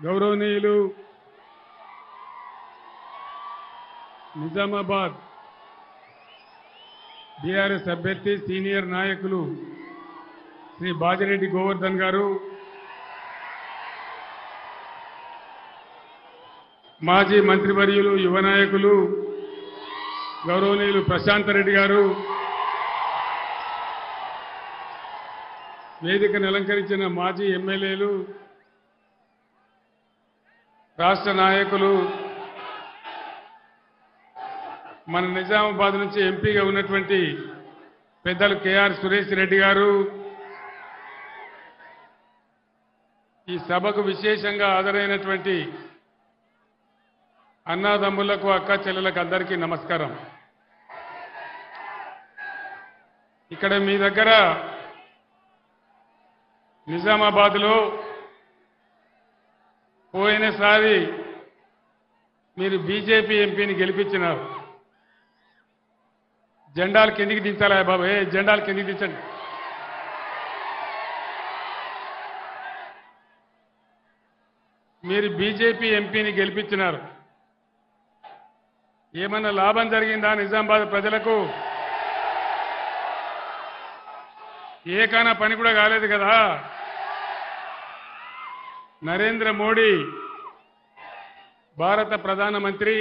గౌరవనీయులు నిజామాబాద్ బీఆర్ఎస్ అభ్యర్థి సీనియర్ నాయకులు శ్రీ బాజిరెడ్డి గోవర్ధన్ గారు, మాజీ మంత్రివర్యులు యువ నాయకులు గౌరవనీయులు ప్రశాంత్ రెడ్డి గారు, వేదికను అలంకరించిన మాజీ ఎమ్మెల్యేలు, రాష్ట్ర నాయకులు, మన నిజామాబాద్ నుంచి ఎంపీగా ఉన్నటువంటి పెద్దలు కేఆర్ సురేష్ రెడ్డి గారు, ఈ సభకు విశేషంగా హాజరైనటువంటి అన్నాదమ్ములకు, అక్క చెల్లెలకు అందరికీ నమస్కారం. ఇక్కడ మీ దగ్గర నిజామాబాద్లో పోయినసారి మీరు బీజేపీ ఎంపీని గెలిపించినారు. జెండాలు కిందికి దించాలా బాబు? జెండాలు కిందికి దించండి. మీరు బీజేపీ ఎంపీని గెలిపించినారు. ఏమన్నా లాభం జరిగిందా నిజామాబాద్ ప్రజలకు? ఏకైనా పని కూడా కాలేదు కదా. నరేంద్ర మోడీ భారత ప్రధానమంత్రి,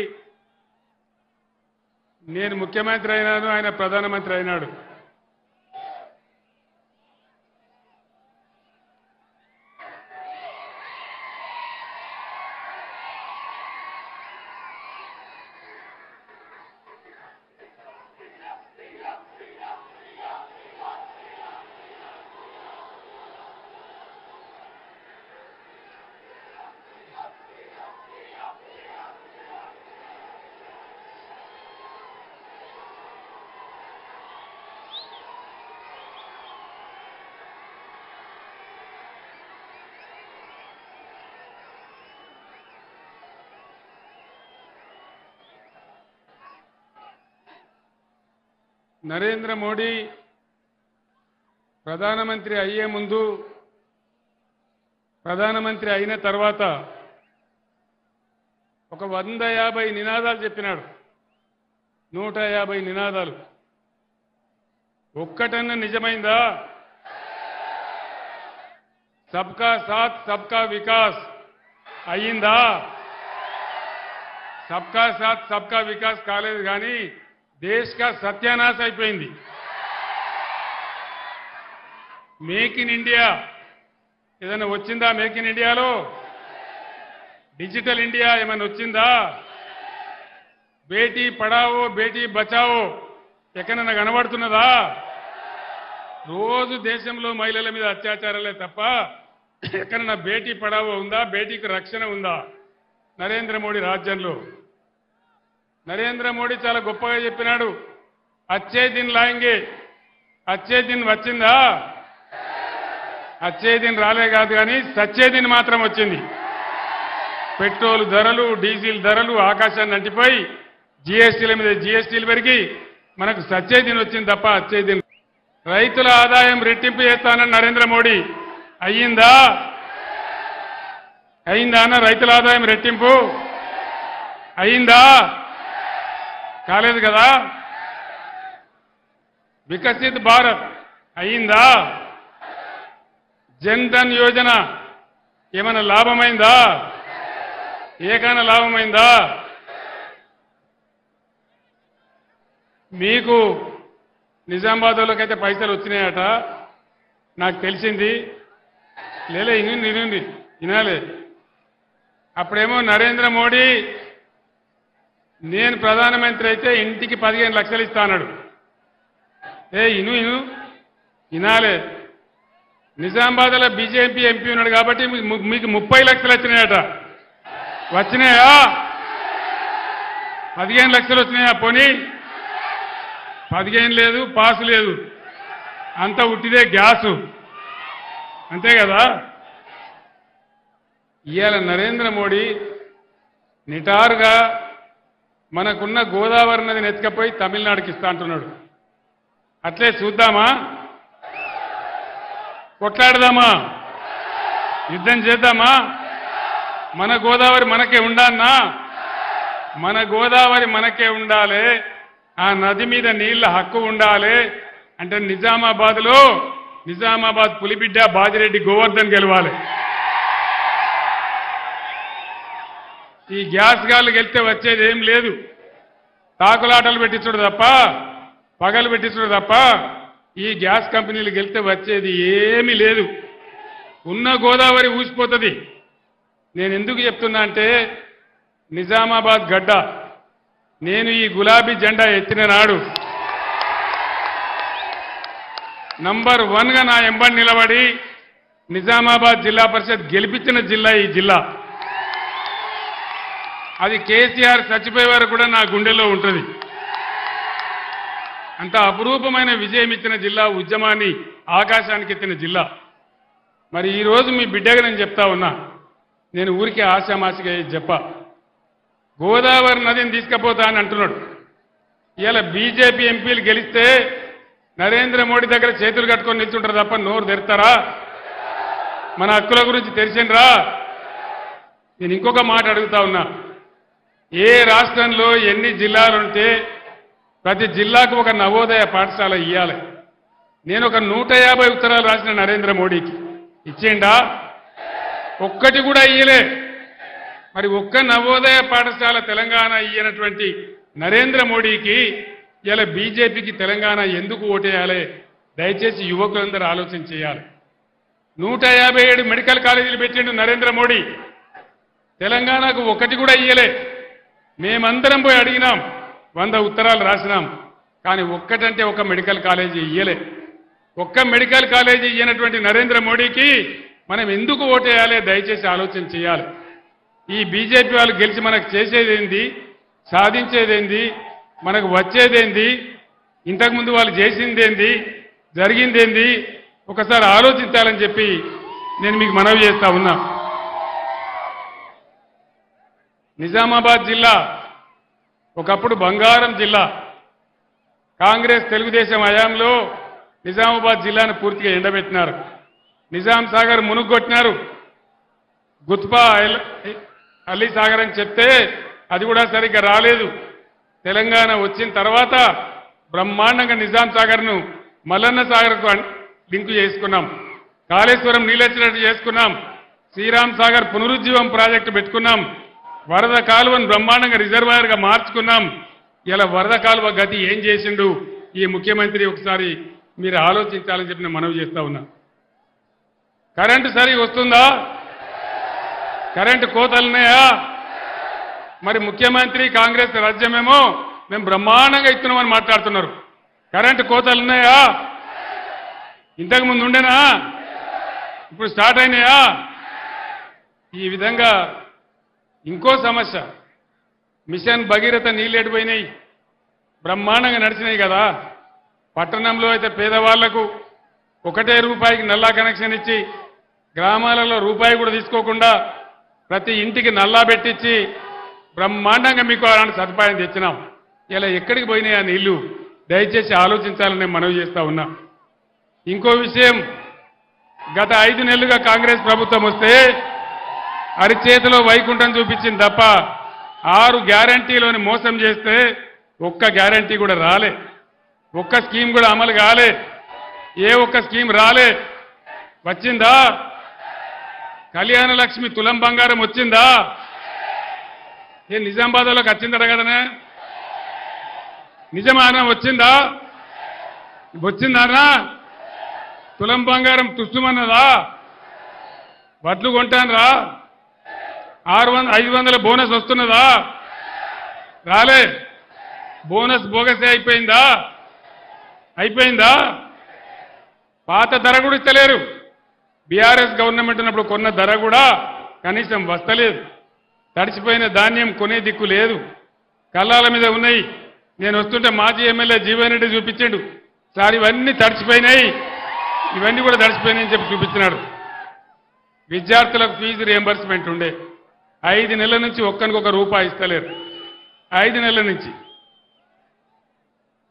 నేను ముఖ్యమంత్రి అయినాను, ఆయన ప్రధానమంత్రి అయినాడు. నరేంద్ర మోడీ ప్రధానమంత్రి అయ్యే ముందు, ప్రధానమంత్రి అయిన తర్వాత ఒక 150 నినాదాలు చెప్పినాడు. 150 నినాదాలు. ఒక్కటన్నా నిజమైందా? సబ్కా సాత్ సబ్కా వికాస్ అయ్యిందా? సబ్కా సాత్ సబ్కా వికాస్ కాలేదు, కానీ దేశ్ కా సత్యానాశ అయిపోయింది. మేక్ ఇన్ ఇండియా ఏదైనా వచ్చిందా? మేక్ ఇన్ ఇండియాలో డిజిటల్ ఇండియా ఏమైనా వచ్చిందా? బేటీ పడావో బేటీ బచావో ఎక్కడైనా కనబడుతున్నదా? రోజు దేశంలో మహిళల మీద అత్యాచారాలే తప్ప ఎక్కడైనా బేటీ పడావో ఉందా? బేటీకి రక్షణ ఉందా నరేంద్ర మోడీ రాజ్యంలో? నరేంద్ర మోడీ చాలా గొప్పగా చెప్పినాడు, అచ్చే దిన్ లాయింగే. అచ్చే దిన్ వచ్చిందా? అచ్చే దిన్ రాలే కాదు, కానీ సచ్చే దిన్ మాత్రం వచ్చింది. పెట్రోల్ ధరలు, డీజిల్ ధరలు ఆకాశాన్ని అంటిపోయి జీఎస్టీల మీద జీఎస్టీలు పెరిగి మనకు సచ్చే దిన్ వచ్చింది తప్ప అచ్చే దిన్. రైతుల ఆదాయం రెట్టింపు చేస్తానని నరేంద్ర మోడీ అయ్యిందా? అయిందా అన్న? రైతుల ఆదాయం రెట్టింపు అయిందా? కాలేదు కదా. వికసిత్ భారత్ అయిందా? జన్ ధన్ యోజన ఏమైనా లాభమైందా? ఏకైనా లాభమైందా? మీకు నిజామాబాద్లోకి అయితే పైసలు వచ్చినాయట నాకు తెలిసింది. లేలే ఇనుంది వినాలే. అప్పుడేమో నరేంద్ర మోడీ నేను ప్రధానమంత్రి అయితే ఇంటికి 15 లక్షలు ఇస్తాడు. వినాలే. నిజామాబాద్లో బీజేపీ ఎంపీ ఉన్నాడు కాబట్టి మీకు 30 లక్షలు వచ్చినాయట. వచ్చినాయా? 15 లక్షలు వచ్చినాయా? పోనీ 15 లేదు, పాసు లేదు, అంతా ఉట్టిదే గ్యాసు, అంతే కదా. ఇవాళ నరేంద్ర మోడీ నిటారుగా మనకున్న గోదావరి నదిని ఎత్తుకపోయి తమిళనాడుకి ఇస్తా అంటున్నాడు. అట్లే చూద్దామా? కొట్లాడదామా? యుద్ధం చేద్దామా? మన గోదావరి మనకే ఉండాలన్నా, మన గోదావరి మనకే ఉండాలి, ఆ నది మీద నీళ్ల హక్కు ఉండాలి అంటే నిజామాబాద్ పులిబిడ్డ బాజిరెడ్డి గోవర్ధన్ గెలవాలి. ఈ గ్యాస్ గాళ్ళు గెలిస్తే వచ్చేది ఏం లేదు, తాకులాటలు పెట్టించుడు తప్ప, పగలు పెట్టించుడు తప్ప ఈ గ్యాస్ కంపెనీలు గెలిస్తే వచ్చేది ఏమీ లేదు. ఉన్న గోదావరి ఊసిపోతుంది. నేను ఎందుకు చెప్తున్నా అంటే నిజామాబాద్ గడ్డ నేను ఈ గులాబీ జెండా ఎత్తిన నాడు నంబర్ 1గా నా ఎంబడి నిలబడి నిజామాబాద్ జిల్లా పరిషత్ గెలిపించిన జిల్లా ఈ జిల్లా. అది కేసీఆర్ చచ్చిపోయే వరకు కూడా నా గుండెల్లో ఉంటుంది. అంత అపురూపమైన విజయం ఇచ్చిన జిల్లా, ఉద్యమాన్ని ఆకాశానికి ఎత్తిన జిల్లా. మరి ఈరోజు మీ బిడ్డగా నేను చెప్తా ఉన్నా, నేను ఊరికే ఆశామాసిగా చెప్ప గోదావరి నదిని తీసుకుపోతా అని అంటున్నాడు. ఇలా బీజేపీ ఎంపీలు గెలిస్తే నరేంద్ర మోడీ దగ్గర చేతులు కట్టుకొని నిల్చుంటారు తప్ప నోరు తెరుతారా? మన హక్కుల గురించి తెలిసిండ్రా? నేను ఇంకొక మాట అడుగుతా ఉన్నా, ఏ రాష్ట్రంలో ఎన్ని జిల్లాలుంటే ప్రతి జిల్లాకు ఒక నవోదయ పాఠశాల ఇవ్వాలి. నేను ఒక 150 ఉత్తరాలు రాసిన నరేంద్ర మోడీకి, ఇచ్చేయండా? ఒక్కటి కూడా ఇయ్యలే. మరి ఒక్క నవోదయ పాఠశాల తెలంగాణ ఇయ్యనటువంటి నరేంద్ర మోడీకి ఇలా బీజేపీకి తెలంగాణ ఎందుకు ఓటేయాలి? దయచేసి యువకులందరూ ఆలోచన చేయాలి. 157 మెడికల్ కాలేజీలు పెట్టిండు నరేంద్ర మోడీ, తెలంగాణకు ఒకటి కూడా ఇయ్యలే. మేమందరం పోయి అడిగినాం, 100 ఉత్తరాలు రాసినాం, కానీ ఒక్కటంటే ఒక మెడికల్ కాలేజీ ఇయ్యలే. ఒక్క మెడికల్ కాలేజీ ఇయ్యనటువంటి నరేంద్ర మోడీకి మనం ఎందుకు ఓటేయాలి? దయచేసి ఆలోచన చేయాలి. ఈ బీజేపీ వాళ్ళు గెలిచి మనకు చేసేదేంది, సాధించేదేంది, మనకు వచ్చేదేంది, ఇంతకుముందు వాళ్ళు చేసిందేంది, జరిగిందేంది ఒకసారి ఆలోచించాలని చెప్పి నేను మీకు మనవి చేస్తా ఉన్నా. నిజామాబాద్ జిల్లా ఒకప్పుడు బంగారం జిల్లా. కాంగ్రెస్ తెలుగుదేశం హయాంలో నిజామాబాద్ జిల్లాను పూర్తిగా ఎండబెట్టినారు. నిజాం సాగర్ మునుగొట్టినారు. గుత్పా అలీ సాగర్ అని చెప్తే అది కూడా సరిగ్గా రాలేదు. తెలంగాణ వచ్చిన తర్వాత బ్రహ్మాండంగా నిజాం సాగర్ను మల్లన్న సాగర్కు లింకు చేసుకున్నాం. కాళేశ్వరం నీళ్ళొచ్చినట్టు చేసుకున్నాం. శ్రీరామ్ సాగర్ పునరుజ్జీవం ప్రాజెక్టు పెట్టుకున్నాం. వరద కాలువను బ్రహ్మాండంగా రిజర్వాయర్గా మార్చుకున్నాం. ఇలా వరద కాలువ గతి ఏం చేసిండు ఈ ముఖ్యమంత్రి ఒకసారి మీరు ఆలోచించాలని చెప్పి నేను మనవి చేస్తా ఉన్నా. కరెంటు సరిగా వస్తుందా? కరెంటు కోతలున్నాయా? మరి ముఖ్యమంత్రి కాంగ్రెస్ రాజ్యమేమో మేము బ్రహ్మాండంగా ఇస్తున్నామని మాట్లాడుతున్నారు. కరెంటు కోతలున్నాయా? ఇంతకుముందు ఉండేనా? ఇప్పుడు స్టార్ట్ అయినాయా? ఈ విధంగా ఇంకో సమస్య, మిషన్ భగీరథ నీళ్ళు ఎడిపోయినాయి, బ్రహ్మాండంగా నడిచినాయి కదా. పట్టణంలో అయితే పేదవాళ్లకు ₹1 నల్లా కనెక్షన్ ఇచ్చి, గ్రామాలలో రూపాయి కూడా తీసుకోకుండా ప్రతి ఇంటికి నల్లా పెట్టించి బ్రహ్మాండంగా మీకు అలాంటి సదుపాయం తెచ్చినాం. ఇలా ఎక్కడికి పోయినాయి ఆ నీళ్లు? దయచేసి ఆలోచించాలని నేను మనవి చేస్తా ఉన్నా. ఇంకో విషయం, గత 5 నెలలుగా కాంగ్రెస్ ప్రభుత్వం వస్తే అరిచేతిలో వైకుంఠం చూపించింది తప్ప 6 గ్యారంటీలోని మోసం చేస్తే ఒక్క గ్యారంటీ కూడా రాలే, ఒక్క స్కీమ్ కూడా అమలు కాలే, ఏ ఒక్క స్కీమ్ రాలే. వచ్చిందా? కళ్యాణ లక్ష్మి తులం బంగారం వచ్చిందా? ఏ నిజామాబాద్లోకి వచ్చిందట కదనే? నిజమానా? వచ్చిందా? వచ్చిందానా? తులం బంగారం తుష్టమన్నదా? వడ్లు కొంటానరా? 500 బోనస్ వస్తున్నదా? రాలే. బోనస్ బోగసే అయిపోయిందా? అయిపోయిందా? పాత ధర కూడా ఇస్తలేరు. బీఆర్ఎస్ గవర్నమెంట్ ఉన్నప్పుడు కొన్న ధర కూడా కనీసం వస్తలేదు. తడిచిపోయిన ధాన్యం కొనే దిక్కు లేదు. కళ్ళాల మీద ఉన్నాయి. నేను వస్తుంటే మాజీ ఎమ్మెల్యే జీవన్ రెడ్డి చూపించాడు, సార్ ఇవన్నీ తడిచిపోయినాయి, ఇవన్నీ కూడా తడిచిపోయినాయని చెప్పి చూపించినాడు. విద్యార్థులకు ఫీజు రియంబర్స్మెంట్ ఉండే 5 నెలల నుంచి ఒక్కనికొక రూపాయి ఇస్తలేరు. 5 నెలల నుంచి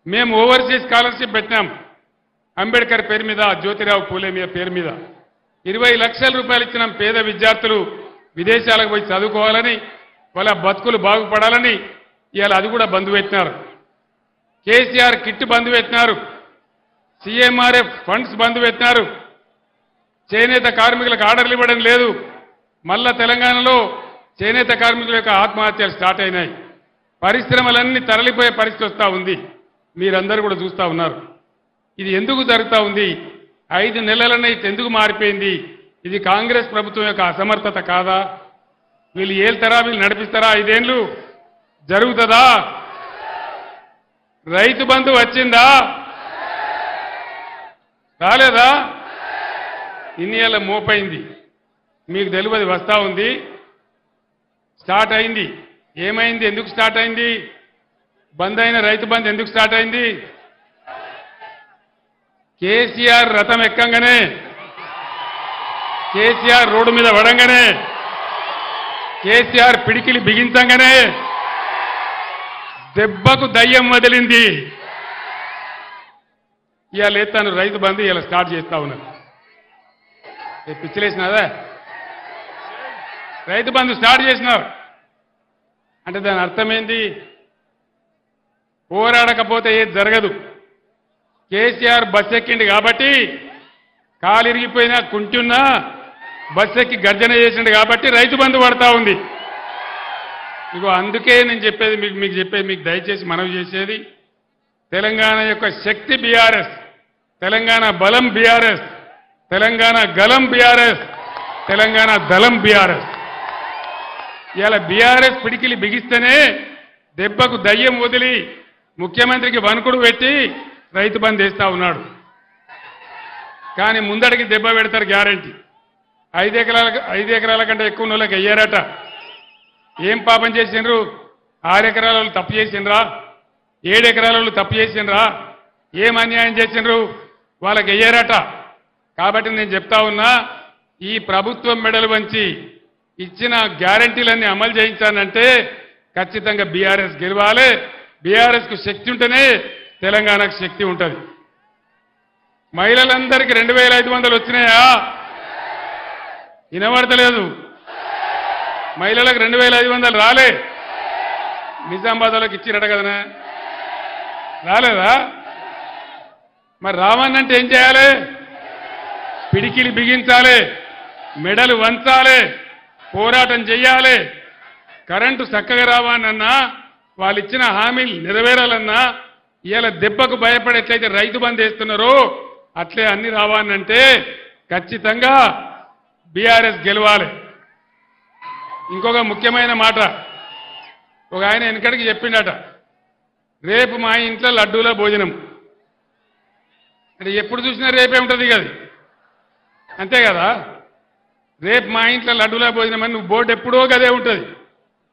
మేము ఓవర్సీస్ స్కాలర్షిప్ పెట్టినాం. అంబేద్కర్ పేరు మీద, జ్యోతిరావు పూలే మీద పేరు మీద 20 లక్షల రూపాయలు ఇచ్చినాం. పేద విద్యార్థులు విదేశాలకు పోయి చదువుకోవాలని వాళ్ళ బతుకులు బాగుపడాలని ఇవాళ అది కూడా బంద్ పెట్టినారు. కేసీఆర్ కిట్ బంద్ పెట్టినారు. సీఎంఆర్ఎఫ్ ఫండ్స్ బంద్ పెట్టినారు. చేనేత కార్మికులకు ఆర్డర్లు ఇవ్వడం లేదు. మళ్ళా తెలంగాణలో చేనేత కార్మికుల యొక్క ఆత్మహత్యలు స్టార్ట్ అయినాయి. పరిశ్రమలన్నీ తరలిపోయే పరిస్థితి వస్తూ ఉంది. మీరందరూ కూడా చూస్తూ ఉన్నారు. ఇది ఎందుకు జరుగుతూ ఉంది? 5 నెలలనే ఎందుకు మారిపోయింది? ఇది కాంగ్రెస్ ప్రభుత్వం యొక్క అసమర్థత కాదా? వీళ్ళు ఏళ్తారా? వీళ్ళు నడిపిస్తారా? 5 ఏళ్ళు జరుగుతుందా? రైతు బంధు వచ్చిందా? రాలేదా? ఇన్ని ఏళ్ళ మోపైంది. మీకు తెలియదు, వస్తూ ఉంది. స్టార్ట్ అయింది. ఏమైంది? ఎందుకు స్టార్ట్ అయింది? బంద్ అయిన రైతు బంధు ఎందుకు స్టార్ట్ అయింది? కేసీఆర్ రథం ఎక్కంగానే, కేసీఆర్ రోడ్డు మీద పడంగానే, కేసీఆర్ పిడికిలి బిగించంగానే దెబ్బకు దయ్యం వదిలింది. ఇవాళ తను రైతు బంధు ఇలా స్టార్ట్ చేస్తా ఉన్నారు. పిచ్చిలేసినాదా? రైతు బంధు స్టార్ట్ చేసినారు అంటే దాని అర్థం ఏంది? పోరాడకపోతే ఏది జరగదు. కేసీఆర్ బస్ ఎక్కింది కాబట్టి, కాలు ఇరిగిపోయినా కుంటున్నా బస్ ఎక్కి గర్జన చేసిండు కాబట్టి రైతు బంధు పడతా ఉంది. ఇగో అందుకే నేను చెప్పేది మీకు దయచేసి మనవి చేసేది, తెలంగాణ యొక్క శక్తి బీఆర్ఎస్, తెలంగాణ బలం బీఆర్ఎస్, తెలంగాణ గలం బీఆర్ఎస్, తెలంగాణ దళం బీఆర్ఎస్. ఇలా బీఆర్ఎస్ పిడికిలి బిగిస్తేనే దెబ్బకు దయ్యం వదిలి ముఖ్యమంత్రికి వణుకుడు పెట్టి రైతు బంధు వేస్తా ఉన్నాడు. కానీ ముందడికి దెబ్బ పెడతారు గ్యారంటీ. 5 ఎకరాల కంటే ఎక్కువ వాళ్ళకి అయ్యారట. ఏం పాపం చేసిండ్రు? 6 ఎకరాల వాళ్ళు తప్పు చేసిండ్రా? 7 ఎకరాల వాళ్ళు తప్పు చేసిండ్రా? ఏం అన్యాయం చేసిండ్రు? వాళ్ళకి అయ్యారట. కాబట్టి నేను చెప్తా ఉన్నా, ఈ ప్రభుత్వం మెడలు వంచి ఇచ్చిన గ్యారంటీలన్నీ అమలు చేయించానంటే ఖచ్చితంగా బీఆర్ఎస్ గెలవాలి. బీఆర్ఎస్కు శక్తి ఉంటేనే తెలంగాణకు శక్తి ఉంటుంది. మహిళలందరికీ 2500 వచ్చినాయా? వినబడతలేదు. మహిళలకు 2500 రాలే. నిజామాబాద్లోకి ఇచ్చిరట కదనా? రాలేదా? మరి రావన్నంటే ఏం చేయాలి? పిడికిలి బిగించాలి, మెడలు వంచాలి, పోరాటం చెయ్యాలి. కరెంటు చక్కగా రావాలన్నా, వాళ్ళు ఇచ్చిన హామీలు నెరవేరాలన్నా, ఇవాళ దెబ్బకు భయపడి ఎట్లయితే రైతు బంధు వేస్తున్నారో అట్లే అన్ని రావాలంటే ఖచ్చితంగా బీఆర్ఎస్ గెలవాలి. ఇంకొక ముఖ్యమైన మాట, ఒక ఆయన వెనకడికి చెప్పిండట, రేపు మా ఇంట్లో లడ్డూల భోజనం అంటే ఎప్పుడు చూసినా రేపే ఉంటుంది కదా, అంతే కదా? రేపు మా ఇంట్లో లడ్డూల భోజనం అని నువ్వు బోర్డు ఎప్పుడో గదే ఉంటుంది,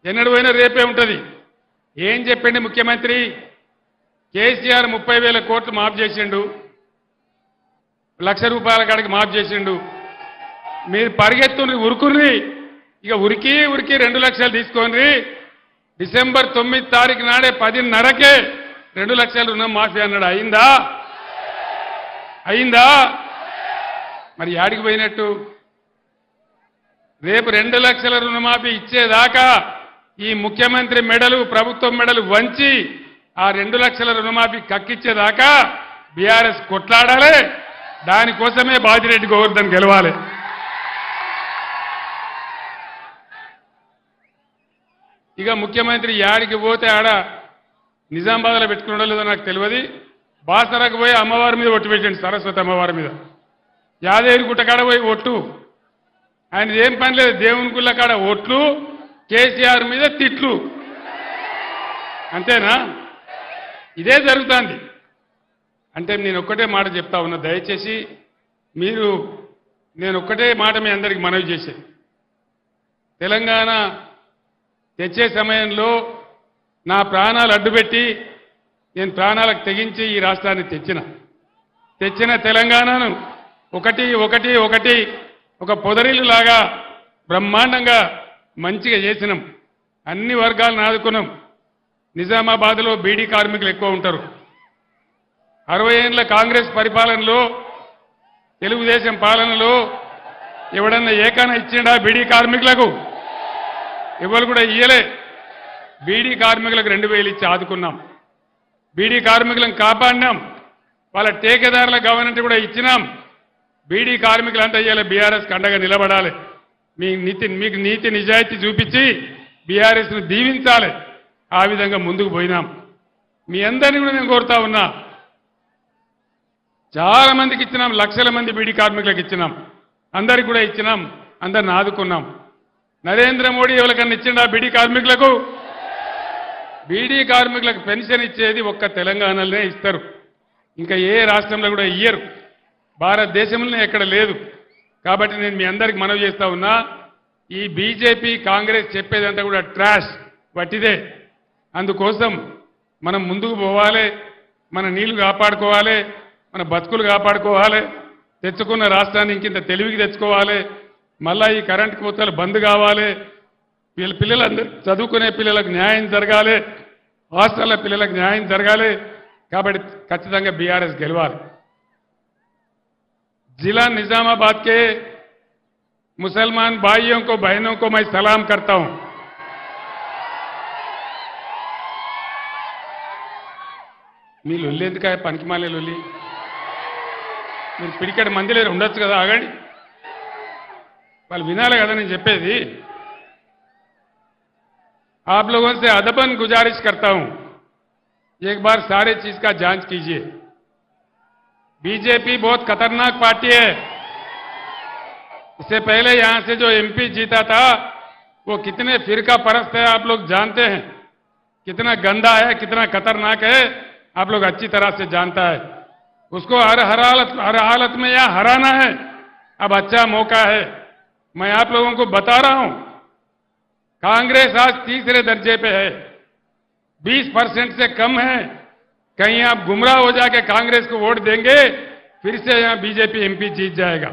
ఎన్నడు పోయినా రేపే ఉంటుంది. ఏం చెప్పిండి ముఖ్యమంత్రి? కేసీఆర్ 30,000 కోట్లు మాఫ్ చేసిండు, ₹1,00,000 కాడికి మాఫ్ చేసిండు. మీరు పరిగెత్తుని ఉరుకుని, ఇక ఉరికి 2 లక్షలు తీసుకోండి. డిసెంబర్ 9 తారీఖు నాడే 10:30కే 2 లక్షల రుణం మాఫీ అన్నాడు. అయిందా? అయిందా? మరి యాడికి పోయినట్టు? రేపు 2 లక్షల రుణమాఫీ ఇచ్చేదాకా ఈ ముఖ్యమంత్రి మెడలు, ప్రభుత్వం మెడలు వంచి ఆ 2 లక్షల రుణమాఫీ కక్కిచ్చేదాకా బీఆర్ఎస్ కొట్లాడాలి. దానికోసమే బాజిరెడ్డి గోవర్ధన్ గెలవాలి. ఇక ముఖ్యమంత్రి యాడికి పోతే ఆడ నిజామాబాద్లో పెట్టుకున్నాడో లేదో నాకు తెలియదు. బాసరకు పోయి అమ్మవారి మీద ఒట్టు పెట్టండి, సరస్వతి అమ్మవారి మీద. యాదగిరి గుట్ట కాడ పోయి ఒట్టు. ఆయన ఏం పని లేదు, దేవుని గుళ్ళ కాడ ఒట్లు, కేసీఆర్ మీద తిట్లు, అంతేనా? ఇదే జరుగుతుంది. అంటే నేను ఒక్కటే మాట చెప్తా ఉన్నా, దయచేసి మీరు, నేను ఒక్కటే మాట మీ అందరికీ మనవి చేసేది, తెలంగాణ తెచ్చే సమయంలో నా ప్రాణాలు అడ్డుపెట్టి నేను ప్రాణాలకు తెగించి ఈ రాష్ట్రాన్ని తెచ్చిన తెలంగాణను ఒకటి ఒక పొదరిల్లు లాగా బ్రహ్మాండంగా మంచిగా చేసినాం. అన్ని వర్గాలను ఆదుకున్నాం. నిజామాబాద్లో బీడీ కార్మికులు ఎక్కువ ఉంటారు. 60 ఏళ్ల కాంగ్రెస్ పరిపాలనలో, తెలుగుదేశం పాలనలో ఎవడన్నా ఏకాన ఇచ్చిండా బీడీ కార్మికులకు? ఎవరు కూడా ఇయ్యలే. బీడీ కార్మికులకు 2000 ఇచ్చి ఆదుకున్నాం. బీడీ కార్మికులను కాపాడినాం. వాళ్ళ టేకేదారుల గవర్నమెంట్ కూడా ఇచ్చినాం. బీడీ కార్మికులంతా ఇయ్యాలి బీఆర్ఎస్ అండగా నిలబడాలి. మీకు నీతి నిజాయితీ చూపించి బీఆర్ఎస్ను దీవించాలి. ఆ విధంగా ముందుకు పోయినాం. మీ అందరినీ కూడా నేను కోరుతా ఉన్నా, చాలా మందికి ఇచ్చినాం, లక్షల మంది బీడీ కార్మికులకు ఇచ్చినాం, అందరికి కూడా ఇచ్చినాం, అందరిని ఆదుకున్నాం. నరేంద్ర మోడీ ఎవరికన్నా ఇచ్చిండా బీడీ కార్మికులకు? బీడీ కార్మికులకు పెన్షన్ ఇచ్చేది ఒక్క తెలంగాణలోనే ఇస్తారు, ఇంకా ఏ రాష్ట్రంలో కూడా ఇయ్యరు, భారతదేశంలోనే ఎక్కడ లేదు. కాబట్టి నేను మీ అందరికి మనవి చేస్తా ఉన్నా, ఈ బీజేపీ కాంగ్రెస్ చెప్పేదంతా కూడా ట్రాష్, వట్టిదే. అందుకోసం మనం ముందుకు పోవాలి, మన నీళ్లు కాపాడుకోవాలి, మన బతుకులు కాపాడుకోవాలి, తెచ్చుకున్న రాష్ట్రాన్ని ఇంకింత తెలివికి తెచ్చుకోవాలి. మళ్ళా ఈ కరెంటు కోతలు బంద్ కావాలి, పిల్లలందరూ చదువుకునే పిల్లలకు న్యాయం జరగాలి, హాస్టల్ల పిల్లలకు న్యాయం జరగాలి. కాబట్టి ఖచ్చితంగా బీఆర్ఎస్ గెలవాలి. जिला निजामाबाद के मुसलमान भाइयों को बहनों को मैं सलाम करता हूं. మీ లొల్లి ఎందుకాయ పనికిమాలే లొల్లి? మీరు పిడికెట్ మంది లేరు ఉండొచ్చు కదా, ఆగండి, వాళ్ళు వినాలి కదా నేను చెప్పేది. आप लोगों से अदबन गुजारिश करता हूं, एक बार सारे चीज का जांच कीजिए. बीजेपी बहुत खतरनाक पार्टी है. इससे पहले यहां से जो एमपी जीता था वो कितने फिरका परस्त है आप लोग जानते हैं, कितना गंदा है, कितना खतरनाक है, आप लोग अच्छी तरह से जानता है. उसको हर हालत में यहां हराना है. अब अच्छा मौका है. मैं आप लोगों को बता रहा हूं, कांग्रेस आज तीसरे दर्जे पे है, 20% से कम है. कहीं आप गुमराह हो जाके कांग्रेस को वोट देंगे, फिर से यहां बीजेपी एमपी जीत जाएगा.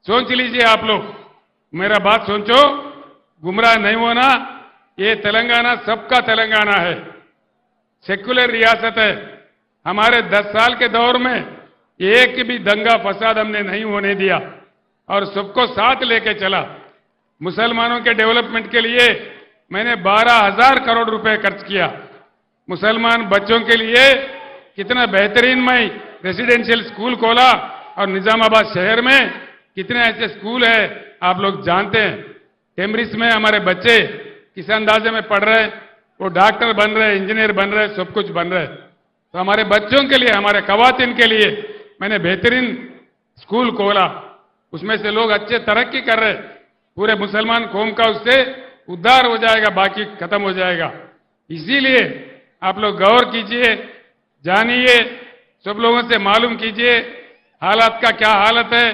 सोच लीजिए आप लोग, मेरा बात सोचो, गुमराह नहीं होना. ये तेलंगाना सबका तेलंगाना है, सेक्युलर रियासत है. हमारे 10 साल के दौर में एक भी दंगा फसाद हमने नहीं होने दिया और सबको साथ लेके चला. मुसलमानों के डेवलपमेंट के लिए मैंने 12,000 करोड़ रुपए खर्च किया. मुसलमान बच्चों के लिए कितना बेहतरीन मैं रेसिडेंशियल स्कूल खोला और निजामाबाद शहर में कितने ऐसे स्कूल है आप लोग जानते हैं. टेमरिस में हमारे बच्चे किस अंदाजे में पढ़ रहे, वो डॉक्टर बन रहे, इंजीनियर बन रहे, सब कुछ बन रहे. तो हमारे बच्चों के लिए, हमारे खवातीन के लिए मैंने बेहतरीन स्कूल खोला. उसमें से लोग अच्छे तरक्की कर रहे. पूरे मुसलमान कौम का उससे उद्धार हो जाएगा, बाकी खत्म हो जाएगा. इसीलिए आप लोग गौर कीजिए, जानिए, सब लोगों से मालूम कीजिए हालात का क्या हालत है,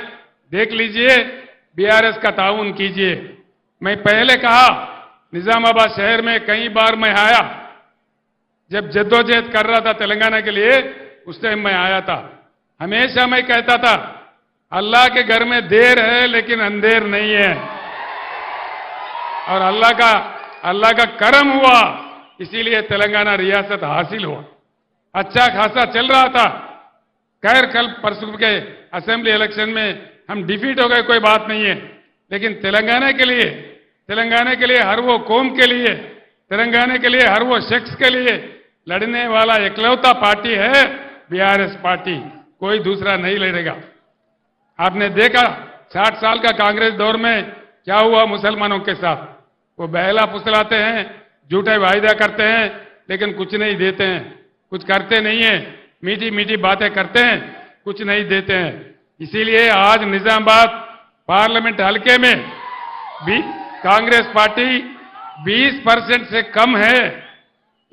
देख लीजिए, बीआरएस का ताउन कीजिए. मैं पहले कहा, निजामाबाद शहर में कई बार मैं आया, जब जद्दोजहद कर रहा था तेलंगाना के लिए, उस टाइम मैं आया था. हमेशा मैं कहता था, अल्लाह के घर में देर है लेकिन अंधेर नहीं है. और अल्लाह का करम हुआ, इसीलिए तेलंगाना रियासत हासिल हुआ. अच्छा खासा चल रहा था. खैर कल परसों के असेंबली इलेक्शन में हम डिफीट हो गए, कोई बात नहीं है. लेकिन तेलंगाना के लिए हर वो कौम के लिए, तेलंगाना के लिए हर वो शख्स के लिए लड़ने वाला इकलौता पार्टी है बीआरएस पार्टी, कोई दूसरा नहीं लड़ेगा. आपने देखा 60 साल का कांग्रेस दौर में क्या हुआ मुसलमानों के साथ. वो बहला फुसलाते हैं, झूठे वायदा करते हैं, लेकिन कुछ नहीं देते हैं, कुछ करते नहीं है, मीठी मीठी बातें करते हैं, कुछ नहीं देते हैं. इसीलिए आज निजामाबाद पार्लियामेंट हलके में भी कांग्रेस पार्टी 20% से कम है.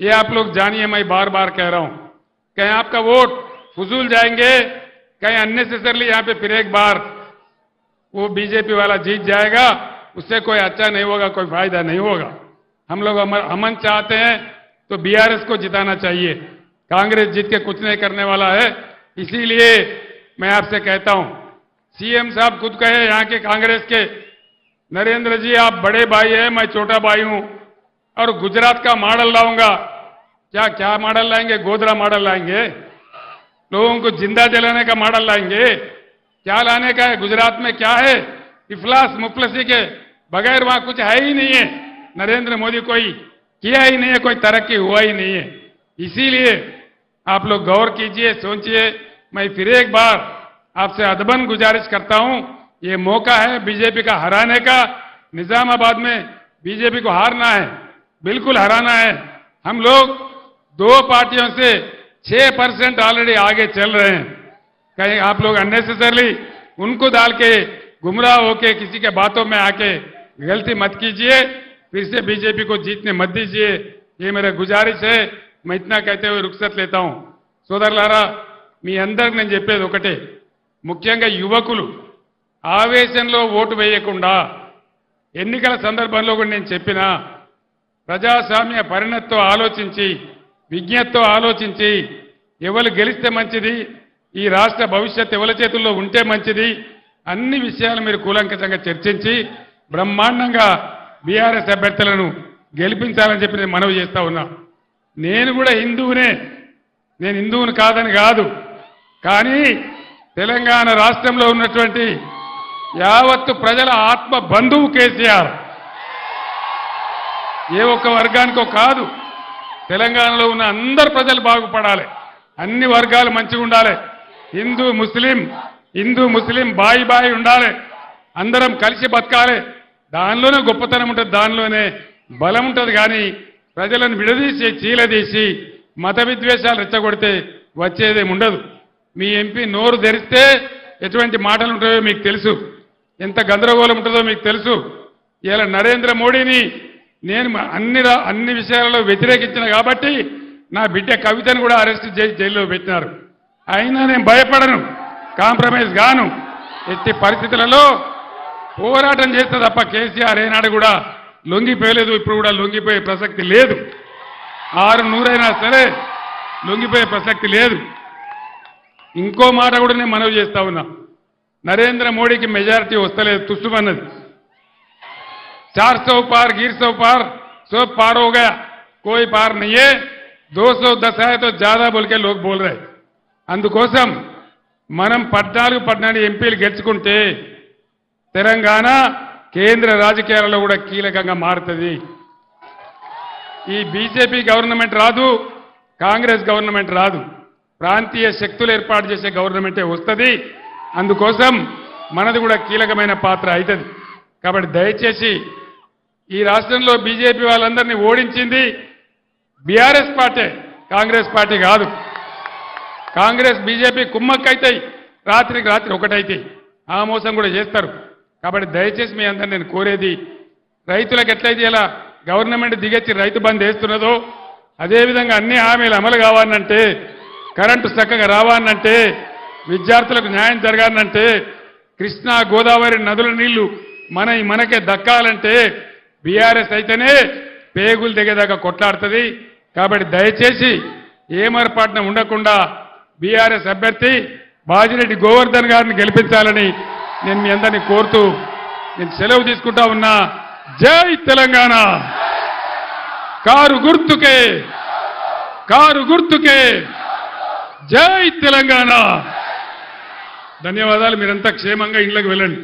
ये आप लोग जानिए, मैं बार बार कह रहा हूं. कहीं आपका वोट फजूल जाएंगे, कहीं अननेसेसरली यहां पे फिर एक बार वो बीजेपी वाला जीत जाएगा, उससे कोई अच्छा नहीं होगा, कोई फायदा नहीं होगा. हम लोग अमन चाहते हैं तो बीआरएस को जिताना चाहिए. कांग्रेस जीत के कुछ नहीं करने वाला है. इसीलिए मैं आपसे कहता हूं, सीएम साहब खुद कहे यहां के कांग्रेस के, नरेंद्र जी आप बड़े भाई हैं, मैं छोटा भाई हूं और गुजरात का मॉडल लाऊंगा. क्या मॉडल लाएंगे? गोधरा मॉडल लाएंगे? लोगों को जिंदा जलाने का मॉडल लाएंगे? क्या लाने का है? गुजरात में क्या है? इफलास मुफलसी के बगैर वहां कुछ है ही नहीं है. नरेंद्र मोदी कोई किया ही नहीं है, कोई तरक्की हुआ ही नहीं है। इसीलिए आप लोग गौर कीजिए, सोचिए। मैं फिर एक बार आपसे अदबन गुजारिश करता हूं, ये मौका है बीजेपी का हराने का। निजामाबाद में बीजेपी को हारना है, बिल्कुल हराना है। हम लोग दो पार्टियों से 6% ऑलरेडी आगे चल रहे हैं। कहीं आप लोग अननेसेसरली उनको डाल के गुमराह होके किसी के बातों में आके गलती मत कीजिए, फिर से बीजेपी को जीतने मत दीजिए, ये मेरा गुजारिश है। मैं इतना कहते हुए रुखसत लेता हूं। సోదరులారా, మీ అందరికి నేను చెప్పేది ఒకటే, ముఖ్యంగా యువకులు ఆవేశంలో ఓటు వేయకుండా, ఎన్నికల సందర్భంలో కూడా నేను చెప్పినా ప్రజాస్వామ్య పరిణతితో ఆలోచించి, విజ్ఞతతో ఆలోచించి, ఎవరు గెలిస్తే మంచిది, ఈ రాష్ట్ర భవిష్యత్తు ఎవరి చేతుల్లో ఉంటే మంచిది, అన్ని విషయాలు మీరు కూలంకషంగా చర్చించి బ్రహ్మాండంగా బీఆర్ఎస్ అభ్యర్థులను గెలిపించాలని చెప్పి నేను మనవి చేస్తా ఉన్నా. నేను కూడా హిందువునే, నేను హిందువుని కాదని కాదు, కానీ తెలంగాణ రాష్ట్రంలో ఉన్నటువంటి యావత్తు ప్రజల ఆత్మ బంధువు కేసీఆర్. ఏ ఒక్క వర్గానికో కాదు, తెలంగాణలో ఉన్న అందరు ప్రజలు బాగుపడాలి, అన్ని వర్గాలు మంచిగా ఉండాలి. హిందూ ముస్లిం బాయి బాయి ఉండాలి, అందరం కలిసి బతకాలి. దానిలోనే గొప్పతనం ఉంటుంది, దానిలోనే బలం ఉంటుంది. కానీ ప్రజలను విడదీసి చీలదీసి మత విద్వేషాలు రెచ్చగొడితే వచ్చేదేమి ఉండదు. మీ ఎంపీ నోరు తెరిస్తే ఎటువంటి మాటలు ఉంటాయో మీకు తెలుసు, ఎంత గందరగోళం ఉంటుందో మీకు తెలుసు. ఇలా నరేంద్ర మోడీని నేను అన్ని విషయాలలో వ్యతిరేకించిన కాబట్టి నా బిడ్డ కవితను కూడా అరెస్ట్ చేసి జైల్లో పెట్టినారు. అయినా నేను భయపడను, కాంప్రమైజ్ గాను. ఎట్టి పరిస్థితులలో పోరాటం చేస్తే తప్ప కేసీఆర్ ఏనాడు కూడా లొంగిపోయలేదు, ఇప్పుడు కూడా లొంగిపోయే ప్రసక్తి లేదు. 600 సరే లొంగిపోయే ప్రసక్తి లేదు. ఇంకో మాట కూడా నేను మనవి చేస్తా ఉన్నా, నరేంద్ర మోడీకి మెజారిటీ వస్తలేదు, తుస్సుమన్నది. 400 पार गिर 100 पार 100 पार हो गया, कोई पार नहीं है, 210 है तो ज्यादा बोल के लोग बोल रहे. అందుకోసం మనం 14 ఎంపీలు గెలుచుకుంటే తెలంగాణ కేంద్ర రాజకీయాలలో కూడా కీలకంగా మారుతుంది. ఈ బీజేపీ గవర్నమెంట్ రాదు, కాంగ్రెస్ గవర్నమెంట్ రాదు, ప్రాంతీయ శక్తులు ఏర్పాటు చేసే గవర్నమెంటే వస్తుంది. అందుకోసం మనది కూడా కీలకమైన పాత్ర అవుతుంది. కాబట్టి దయచేసి ఈ రాష్ట్రంలో బీజేపీ వాళ్ళందరినీ ఓడించింది బీఆర్ఎస్ పార్టీ, కాంగ్రెస్ పార్టీ కాదు. కాంగ్రెస్ బీజేపీ కుమ్మక్కైతాయి, రాత్రికి రాత్రి ఒకటైతాయి, ఆ మోసం కూడా చేస్తారు. కాబట్టి దయచేసి మీ అందరిని నేను కోరేది, రైతులకు ఎట్లయితే ఇలా గవర్నమెంట్ దిగొచ్చి రైతు బంద్ వేస్తున్నదో అదేవిధంగా అన్ని హామీలు అమలు కావాలంటే, కరెంటు చక్కగా రావాలంటే, విద్యార్థులకు న్యాయం జరగాలంటే, కృష్ణా గోదావరి నదుల నీళ్లు మనకే దక్కాలంటే బీఆర్ఎస్ అయితేనే పేగులు దిగేదాకా కొట్లాడుతుంది. కాబట్టి దయచేసి ఏమరపాటున ఉండకుండా బీఆర్ఎస్ అభ్యర్థి బాజిరెడ్డి గోవర్ధన్ గారిని గెలిపించాలని నేను మీ అందరినీ కోరుతూ నేను సెలవు తీసుకుంటా ఉన్నా. జై తెలంగాణ, కారు గుర్తుకే జై తెలంగాణ. ధన్యవాదాలు. మీరంతా క్షేమంగా ఇళ్లకు వెళ్ళండి.